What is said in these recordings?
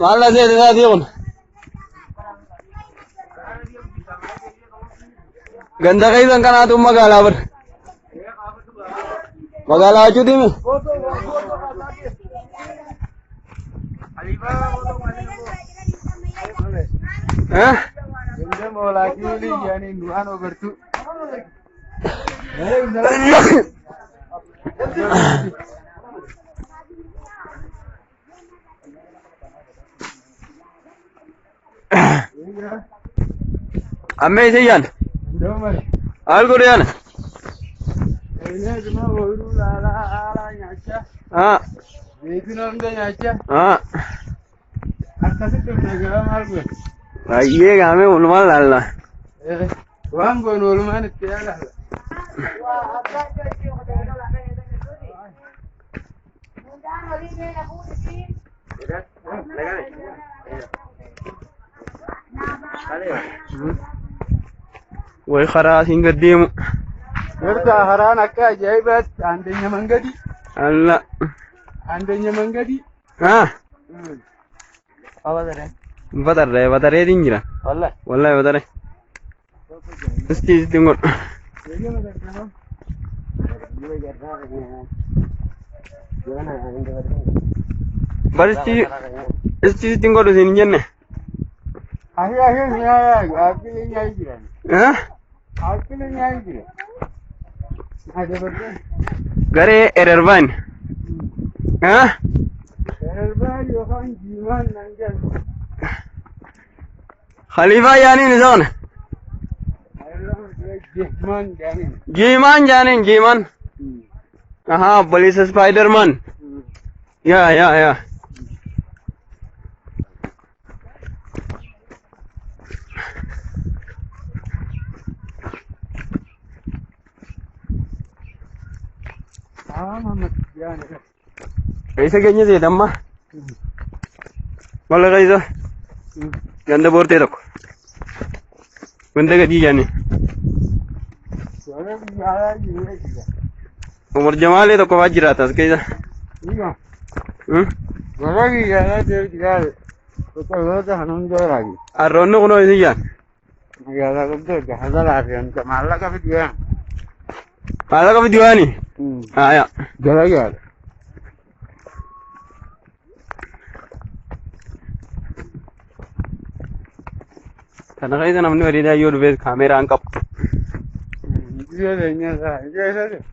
Maal asii isaatii kun. Ganda keessan kanaatu magaalaa bira. Magaalaa jechuuti mi? Ganda moolaa kiilii yaaniin du'aan ogartuu. Ammee isiyyan. Al godhiyaan. Ini cuma baru lala nyaca. Itu namanya nyaca. Atas itu negara malu. Iya kami ulama lala. Wang gue ulama itu ya lah. Wai khara hingga demu. Kerja haran akka ajaibat andainya manggadi. Allah. Andainya manggadi. Apa tadi? Batare dingira. Wallah. Wallahi batare. Isti tengok. Baristi isti tengok di sini jenne. Akhirnya akhirnya aja. Akhirnya aja. Ada berapa? Gare ererban. Ererban yohan jiman nanjan. Khalifa yani nizan. Jiman janin. Aha, police Spiderman. Ya. Kaisa kayaknya sih damma. Malah kaisa. Ganda borte tok. Ganda gaji jani. Umur Jamal itu kau wajib atas kaisa. Iya. Lagi ya jadi betul hanum jauh lagi. Arrono kuno ini ya. Ya betul ada lagi yang malah kami dia. Malah kami dia nih. Ya. Jalan ya. Karena kaisa namanya ada yur base kamera angkap. Iya dehnya sah. Iya sah.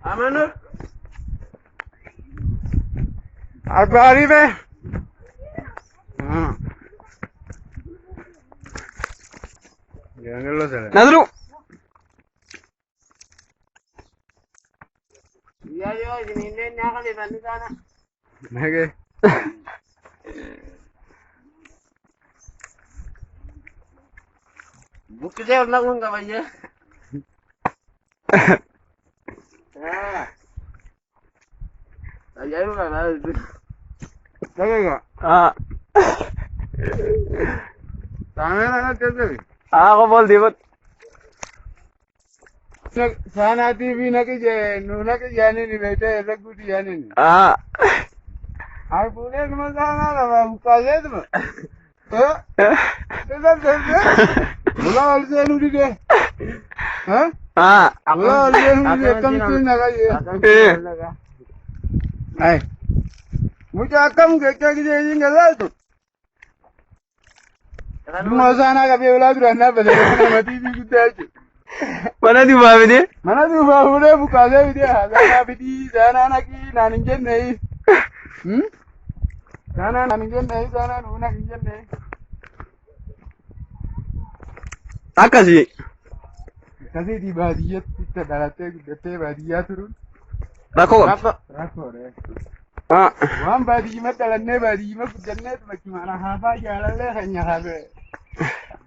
Amanur. Apa hari be? Jangan lo salah. Nadru. Iya yo, ini nak kali balik sana. Nage. Buku saya nak nggak aja. Aja lu kan ada. Nage nggak? Tangan anak terus. Ako bol dibot. Sana TV nak je, nuna ke jane ni bete, lagu di jane ni. Ay boleh cuma sana lah, buka je tu. Sedap. Bola alse nu di deh. Bola alse nu di kam tu nak je. Ay. Muja kam ke je ni ngalal tu. Cuma sana ka bola tu na bade, nama TV kita aja. Mana di bawah ni? Mana tu bahu deh buka je dia. Sana bidi, sana nak naningen ni. Sana naningen ni, sana nuna naningen ni. Apa sih? Kasih di badiyat kita darate gede badiyat turun. Rakor. Rakor deh. Ah. Wan badiyat dalamnya badiyat kujennet bagaimana haba jalan le hanya haba.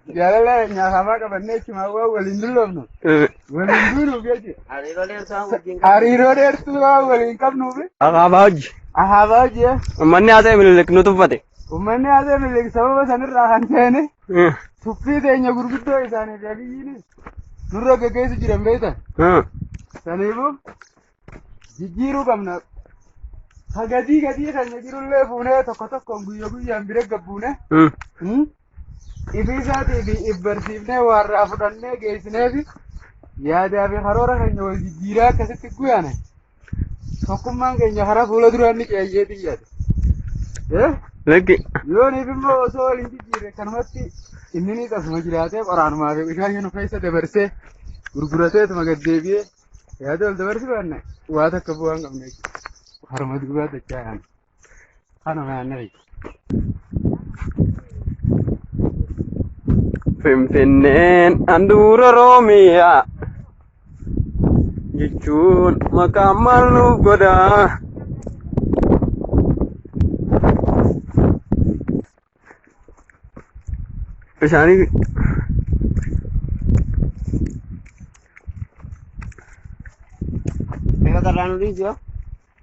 Jalan le hanya haba kabarnya cuma walin dulu no. Walin dulu biasa. Hari roder tu walin kap nubi. Agabaj. Ahaba aja. Mana ada milik nutup pate. Umane ada milik sama sana rahan sana. Supi deh nya guru itu sana jadi ini. nurra gaggeessu jiran beektan. Ah. Saniifuu jijjiiruu qabna. Ha gatii keenya jirullee fuunee tokko tokkoon guyyaan bira gabbuune. Ifi isaatii fi if barsiifnee warraa fudhannee geessineefi yaadaa fi karoora keenya wal jijjiiraa akkasitti guyyaane. Tokkummaan keenya hara fuula duraan ni ceeyyee xiyyaate. Lakki. Yooniif immoo osoo waliin jijjiirre kanumatti inni ni tasuma jiraatee qoraanumaa fi bishaan nu keessa dabarsee gurgurateetuma gaddeebi'ee yaada wal dabarsi baanne waa takka bu'aa hin qabne harma duubaa dachaa yaane. Kanuma yaanne Finfinneen handhuura Oromiyaa jechuun maqaan maal nuuf godhaa? Bishaanii Katarraan dhiisoo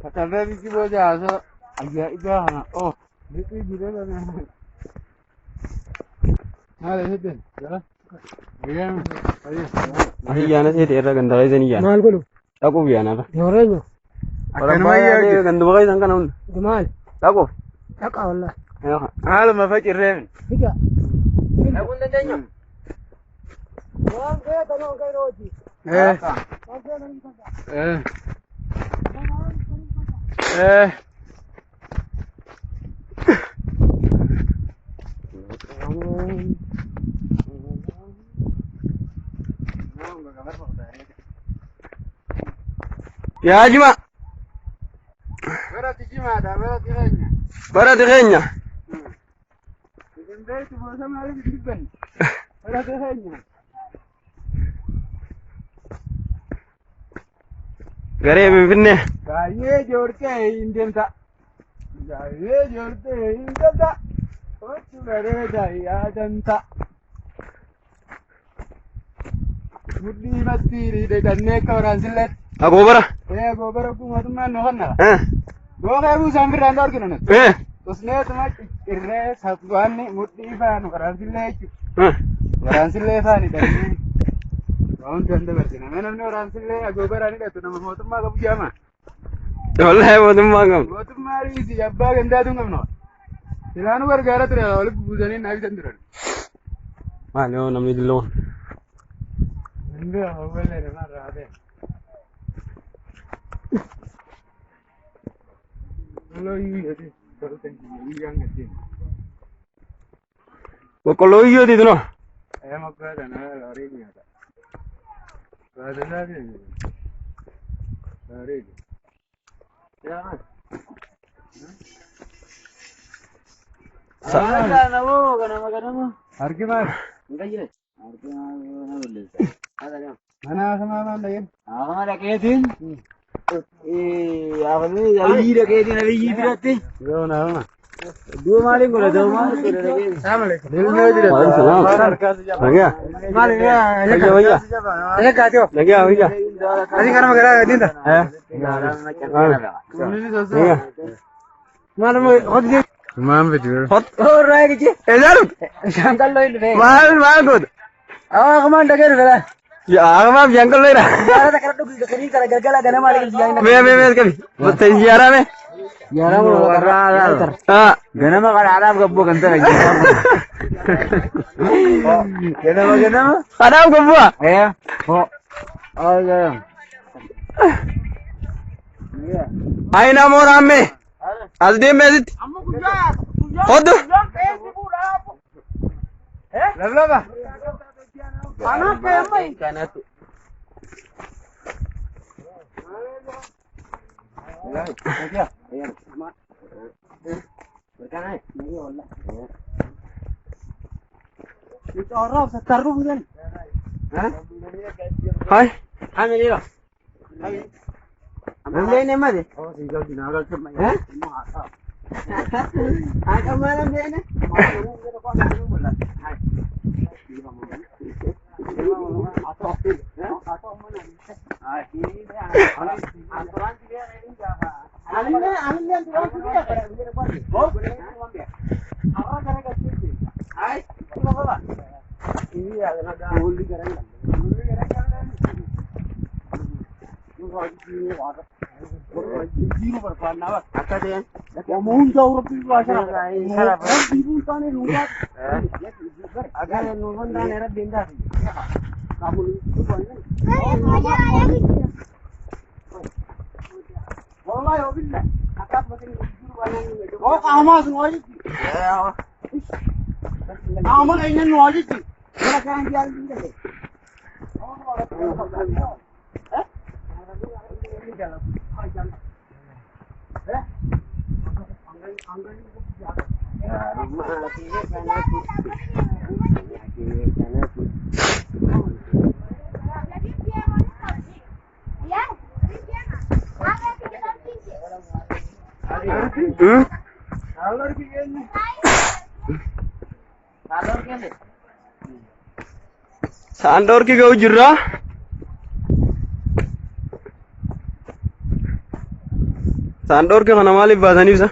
katarree bisi booda haasoo ajaa'ibaa kana oo biqii jiree kana maal eessatti jala ayyaana seete irra gandaraa isin iyyaana. Maal godhu? Dhaquuf yaanarra. Yooreenyo. akkanuma yaadu ganduma kan kana hunda. Maal? Dhaquuf. Dhaqa wallah. haaluma facirreen Higa. dhaquun dandeenya Waan kee kanoo kee rooti. Yaa Jima. Barati jimaadha barati keenya Barati keenya. isin beektu boosa maaliif dubbanni barati keenya Garee Finfinnee. baay'ee joortee hin deemta baay'ee joortee hin deemta ochu bareeda yaadanta mudhii matti dhaqannee akka waraansillee Agoobara. goobara mootummaan nu kannala gookee buusaan birraan arginu nuti tusneetuma irree sabbaanni mudhii faanu waraansillee jechuudha waraansillee faani dhaqnee waan kan dabarsina namni waraansillee agoobaraan hidhatu nama mootummaa qabu jaama Wallahi mootummaa qabu. mootummaa riisi abbaa gandaatu hin qabnu silaanu gargaara ture walitti buusanii naa bitan turan Maali yoo namni dilloon. Ndio wale na raade lo yidi pero tengo yanga tin Boqqolloo iyyoo diidu no. makada na rari ata raade na ni rari ya na wo kana arkiman ngayye mana sama mana Mana keetiin? Afanii aliyyi dhageetiin aliyyi biratti? yo na ma Dua maaliin godhata maal godhata dhageetiin? dilme dire Nagaa. Maali yaa Wayya wayya. eeggateo? Nagaa wayya. Asii kana magaalaa gadinta? Nagaa. Maaluma hojii? man video Oh raayichi. Eezaalu. Shankalloo hin dhufee. Maal godha? Awaa kumaan dhageeru dhala. Yaa akamaaf shankalloo jira. Jaarata kana dhugu kanii kana galgala ganama maaliif siyaa'ina? Mee qabi. Botta ziyaaraa mee. Yaaramu warraa Haa. ganama kana adaaf gabboo kan ta'e. Ganama. Adaaf gabbu'a. Ho. Oya. Aina mooraan mee. As deemee asitti. Hoddu. lablaba Kanatu. Hai. Jiru berwarna apa? Apa dia? Ngomong jauh lebih bahasa. Ibu sana nunggu. Agar nunggu dan era dinda. Kamu itu banyak. Wallahi obillah. Akak makin jiru banyak. Oh, kamu semua ini. Kamu ini semua ini. Mana kan dia dinda. Sandor ki gau jirra. Sandor ke kana mali bazani bisa.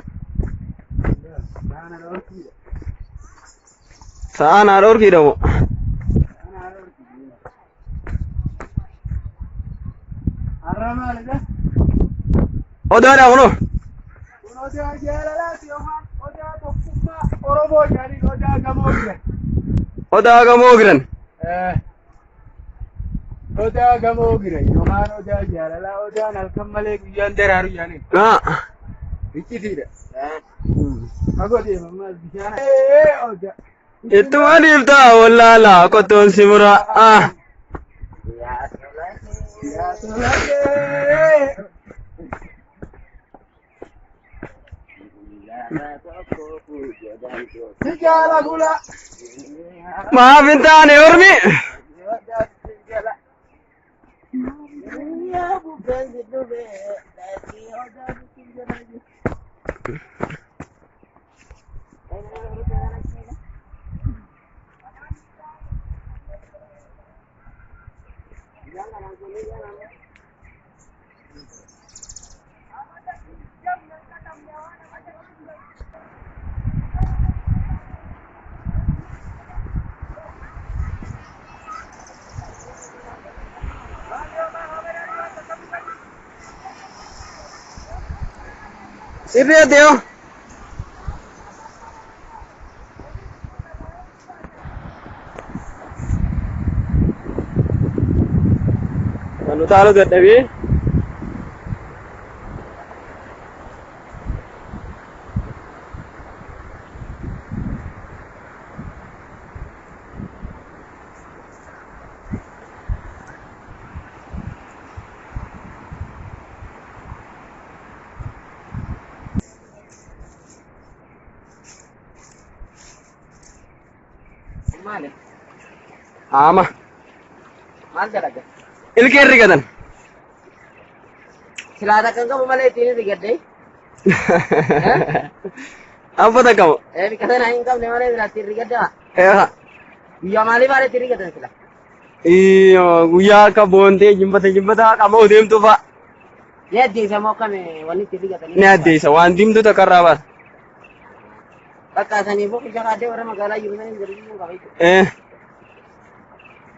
Saan ador ki damo. Oda na kono. Oda gamogiran. Oda gamogiran. Yohan oda jalala oda nalkamale guyan deraru yani. Dikit aku dia mama bicara. Oda. Itu adil ta wallala koton simura. Ya selesai. Segala gula. Maafin tane ormi. Sirri adeo. Kalau taruh ke Dewi. Mana? Ama. Mana jalan? Ilkerri kadan. Selada kan kamu malah ini tiket deh. Apa tak kamu? Kata naik kamu malah berarti tiket dah. Ya. Malah tiket dah sila. Iyo, guya ka bonte jimbata kamu dem tu pak. Ya di sama kami wanita tiket ni. Ni ade sa wandim tu takarabat. Kata sani bo kita ada orang magala yuna ni jadi mo kami.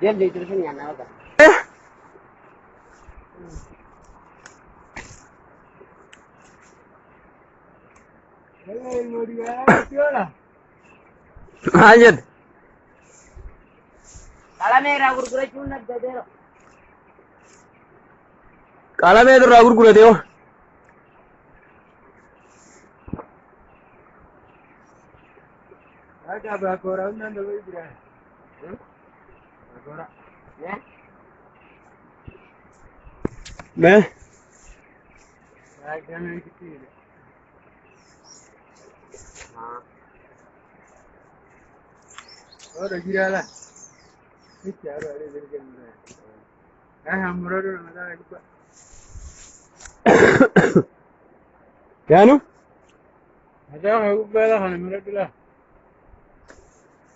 Dia di terus ni anak apa? Lanjut. Kalau mereka guru-guru cuma nak deh. Kalau mereka ragur gula deo. Ada berapa orang yang dulu ibrah? Berapa orang? Ya. Meh. Ada yang kecil. Oh, dah kira lah. Ini cara ada jadi kan. Hamro tu nama dah itu. Kanu? Ada aku bela kan hamro tu lah.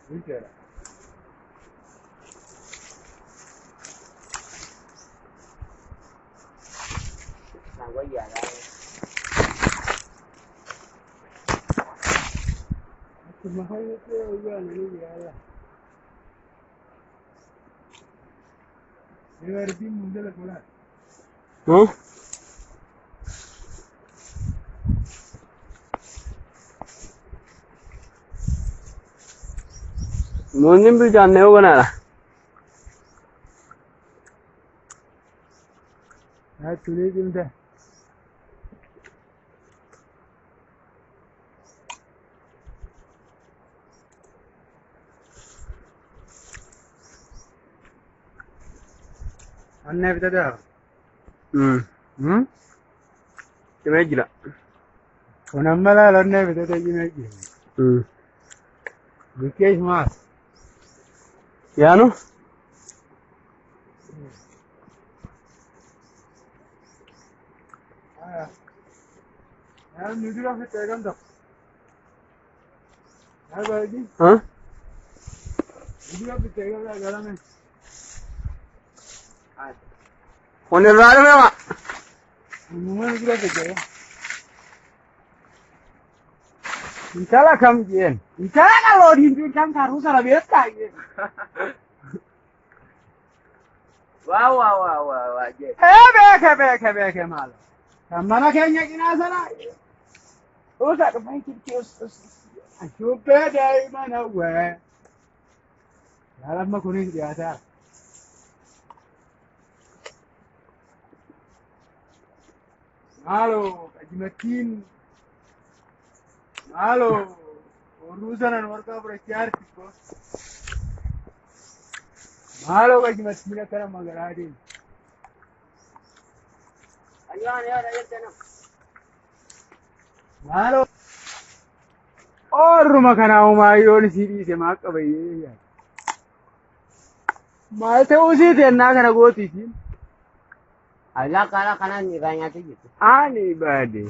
Ini cara. Nah, iya lah. Mahal itu juga ni ya. Ini berarti muda lah kola. ¿No? Munim bir canne हो बना रहा है चुली जिंदे अन्य भी तो Cuma gila उनम्मला अन्य भी तो ये विकेश मास ya no यार वीडियो पे टेगन दो यार भाई जी हाँ वीडियो पे टेगन का गला में होने रहा है मैं मुंह में वीडियो पे टेगन Insala kam jen. Insala kalau di kam karu salah biasa jen. Wah, jen. Beke mal. Kamana kayaknya kina sana. Usah kemain kios. Coba dari mana gue. Dalam mah kuning biasa. Halo, Kaji Matin. Halo, urusan warga bersiar tipo. Halo, Kaji Matin cara Magaradi. Ayo, tenang. Halo. और मखना उमायोन सीधी से माँ का भाई यार माँ से उसी दिन ना करना गोती थी Ala kana niranya tu gitu. आने बादे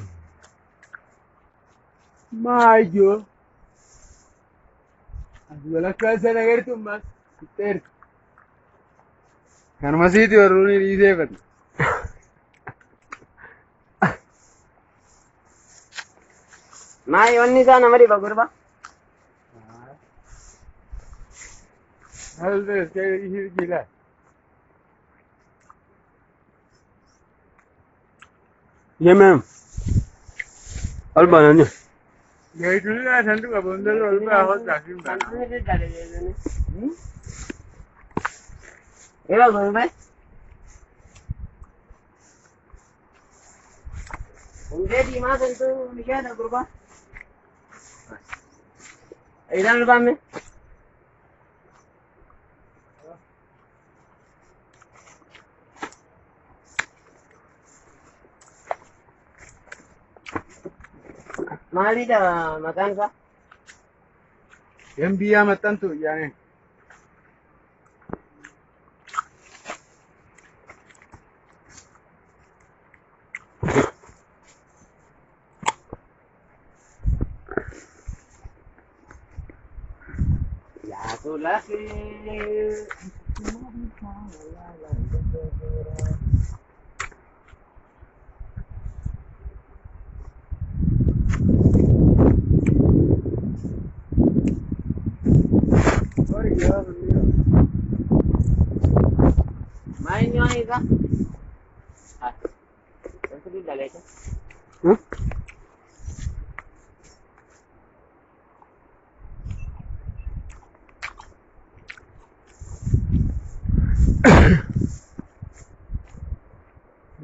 माँ जो अगला कैसे नगर तुम बस तेर kan masih itu orang ini siapa Ma iwanni sana mari bagurba. hal deh kayak ini gila ये मैं अलबाना नहीं ya itu lah santu ka bondel lalu awal jakim kan Kantu ni dari ni. Ewa gurba. Unde di ma santu ni ada gurba. Idan ba me. Mali dah makan kah? yang biar matan tu ya ne Ya tu lagi. और ya beliau Main ni ai kah? Ah. Tentu di dalam itu. हाँ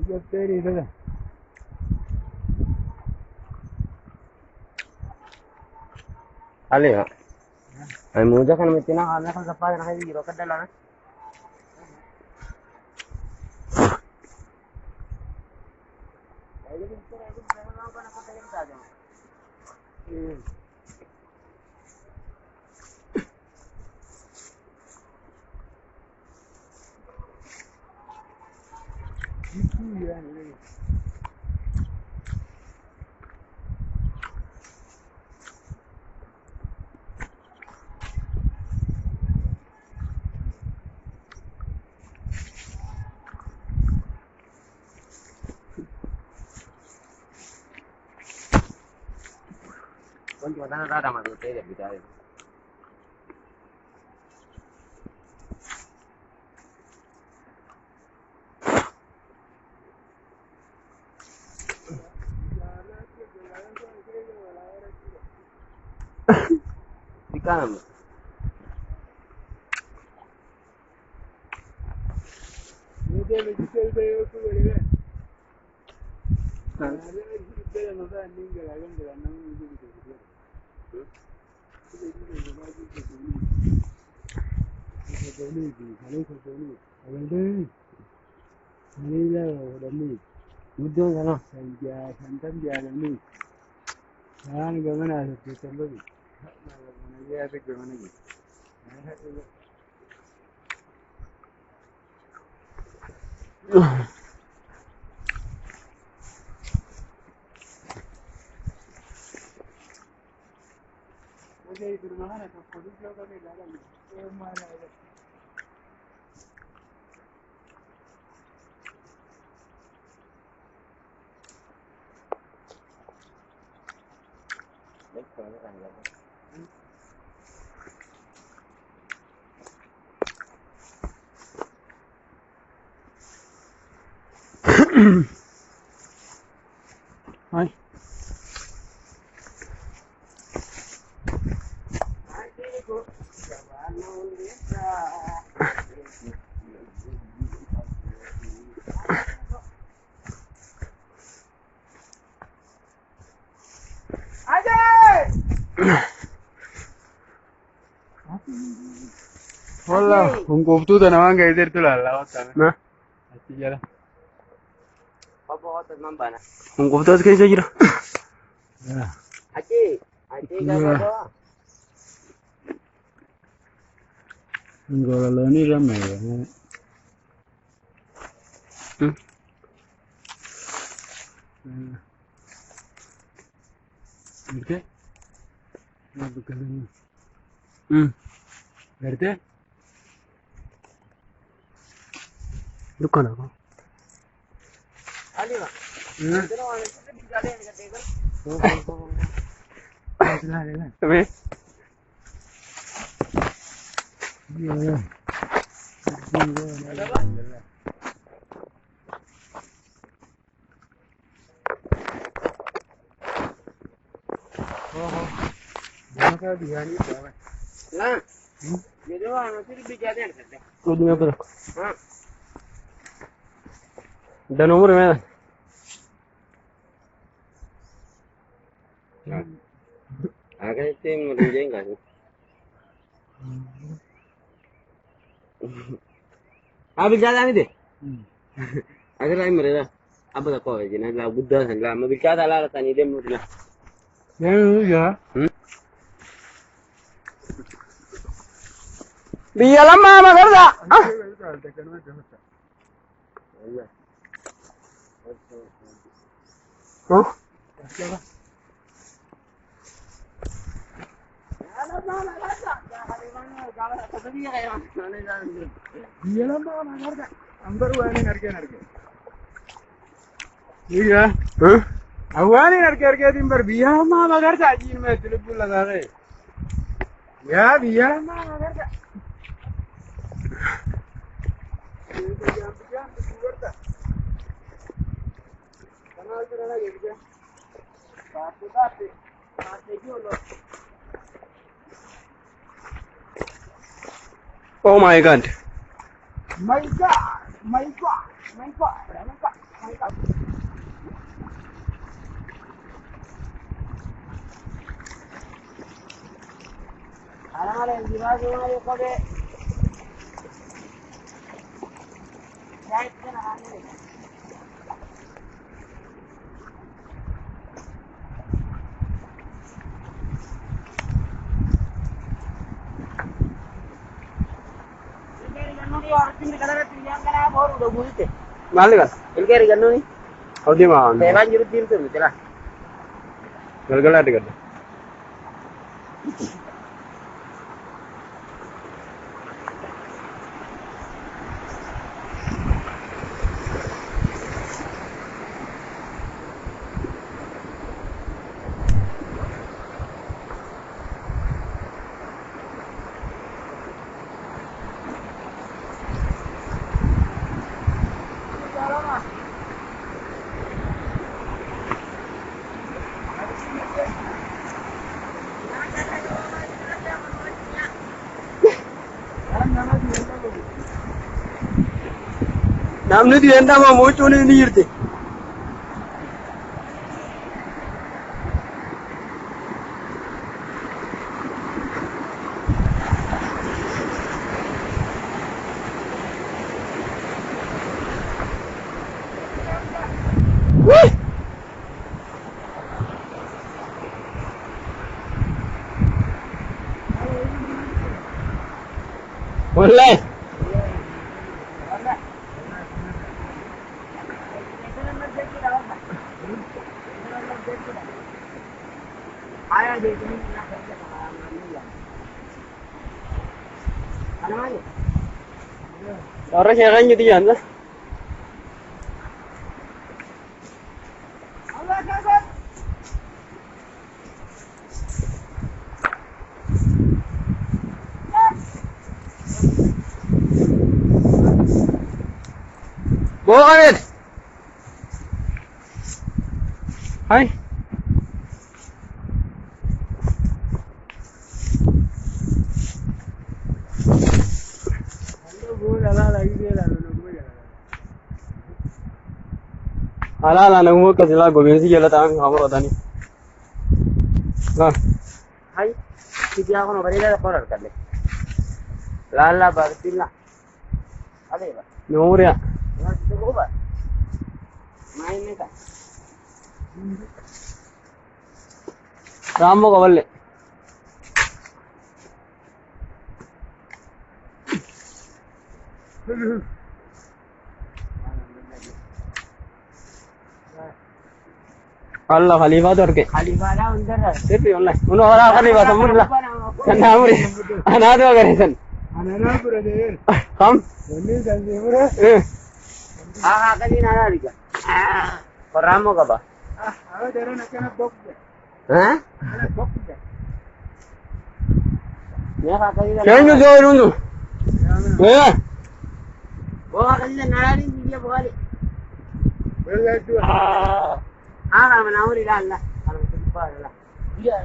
juga teri dah Ale ya. Ay muda kan may tinakala ka sa pala nakahiro ka dala na. itu ya ne Kung cuma tanah ada masuk teh bisa. Ikan. Ini dia vegetable saya aku boleh. Ada vegetable yang ada ni gelagan gelanang itu gitu. Udah sana. Santan dia ni. Jangan gimana ada vegetable. Mana dia ada gimana gitu. Oke, itu mana tu? Polis juga ni dalam. Mana ada? Hai. Hola, un copto de nada que decir tú la otra. Nah, Así ya. Apa kau nampak nak? kung tas kayo jira. Acik, acik kan apa? Enggak ni ramai. Ngerti? Nah, bukan ini. Ngerti? Dukan ako. Ali mak. Hmm. Kita orang kita bisa ada yang kata Sabi? Iya. Ada apa? Maka dia ni apa? Nah, jadi orang nanti bisa ada yang kata. Kau dunia ko. Hah? Dan umur mana? Akan itu menunjukkan kan? Abi jalan ni deh. Agar lagi mereka. Apa tak kau? Jadi nak Buddha sana. Mobil kita lah tani dia murni. Yang ya. Biya lama magarda. Ah. Oh. Iya lah mana ngerti? Ambar wani ngerti. Iya. Huh? Awani ngerti timbar biya mah ngerti ajin me telefon lagae. Ya biya mah ngerti. Oh my god. My God. Mahal kan? Ilkeri kan ni? Kau di mana? Sewan jurut tim tu, betul lah. Galgal ada kan? Namni dienda ma mucuun ni jirti. Wallahi. Orang heran gitu ya, anda. Bawa Amit. Hai. Ala nunggu kasi lah gue sih jalan tangan kamu rata nih. Nah, Hai, kita akan berada di koran kan? Lala berpindah. Ada ya? nomor ya. Itu berubah. Main nih kan? Rambo kawalle. Allah Khalifa turke. Khalifah dah under. Sirri wallahi. Uno orang Khalifa samurlah. Kan amri. Anak tu agar sen. Anak brother. Kam. Ini kan dia Ah, kali nara liga. Koramo ka ba? Aku jalan nak kena bok je. Hah? Kena bok je. Ya kali na. Kaya nyo gawin uno. Eh. Oh, kali na nara rin dia bukali. Boleh tu. Ah, kalau menawar ila Allah. Kalau lupa Allah. Iya.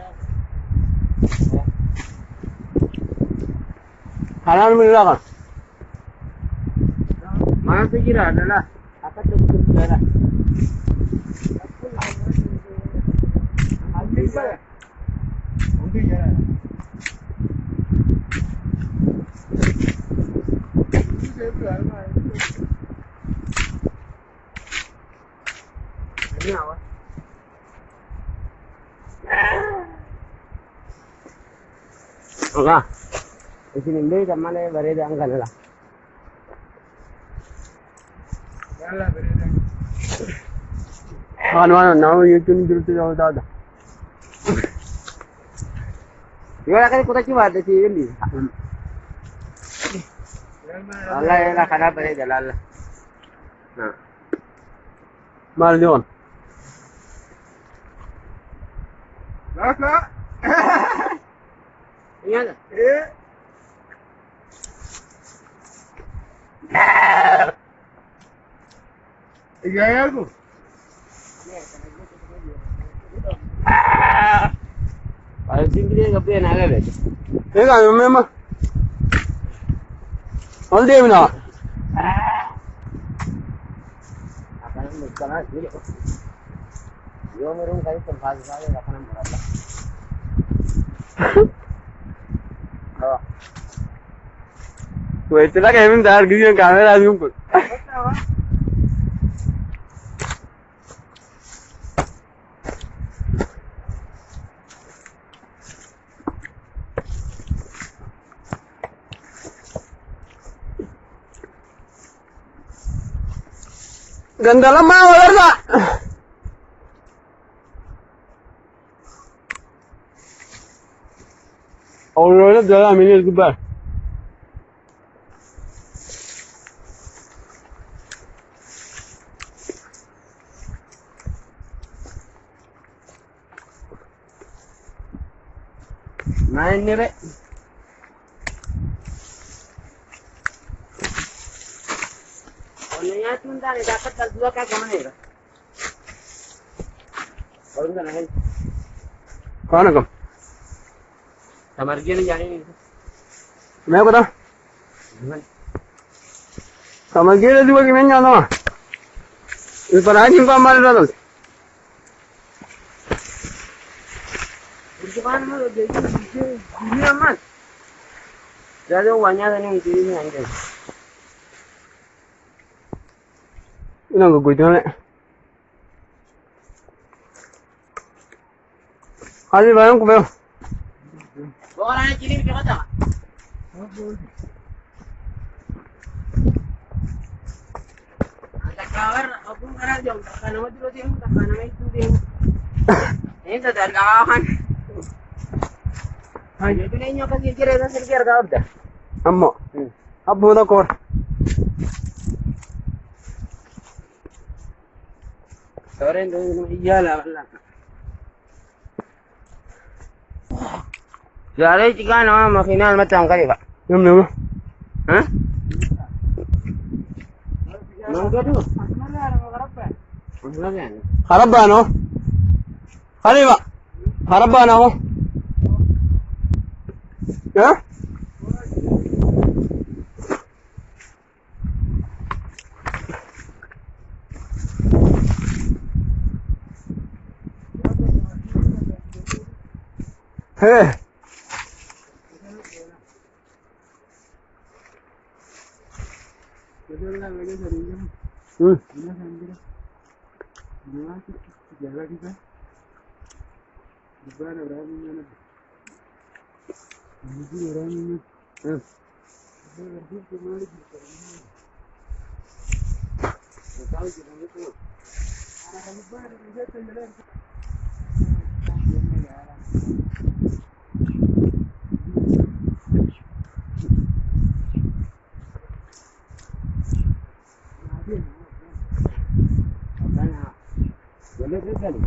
Halal mila kan. Mana tu kira adalah apa tu kira? Ambil apa? Untuk jalan. Ini apa? Enggak. Di sini deh sama le berada angkat lah. Jalan berada. Mana nama YouTube jurutu jauh dah. Iya kan kita coba ada sih ini. Allah ya kana berada Allah. Nah. Mal John. Kakak. Ingat. Iya aku. Kalau tinggi dia kepian agak deh. Eh kan memang. All day mana? Akan bukan lagi. Yo merung kali tempat saya akan murah. Oh. Wah itulah kayak minta harga yang kamera aku. Ganda lama walar tak? Allah dalam ini juga. Main ni be. Orangnya tu dah ni dapat dua kali kemana ni? Orang dah naik. Kawan aku. Kamar dia ni jadi ni. मैं बता Sama kira juga gimana no? Iparani pa malado. Bukan mah jadi ini aman. Jadi uangnya tadi mesti ini aja. Ina go gudane. Kali barang ko ba? Orang yang cilik dia kata. Ada kabar, aku ngarang jom. Karena mau dulu dia, karena itu dia. Ini sudah kawan. Ayo itu nih nyoba singkir kau dah. Amma. Abu da kor. Sore itu iyalah Allah. Jadi jika nama final macam kali pak. Yum yum. Hah? Mangga tu. Mangga kan? Harap ba no? Kali ba? Harap ba na ako? Ha? Hey. Boleh kali.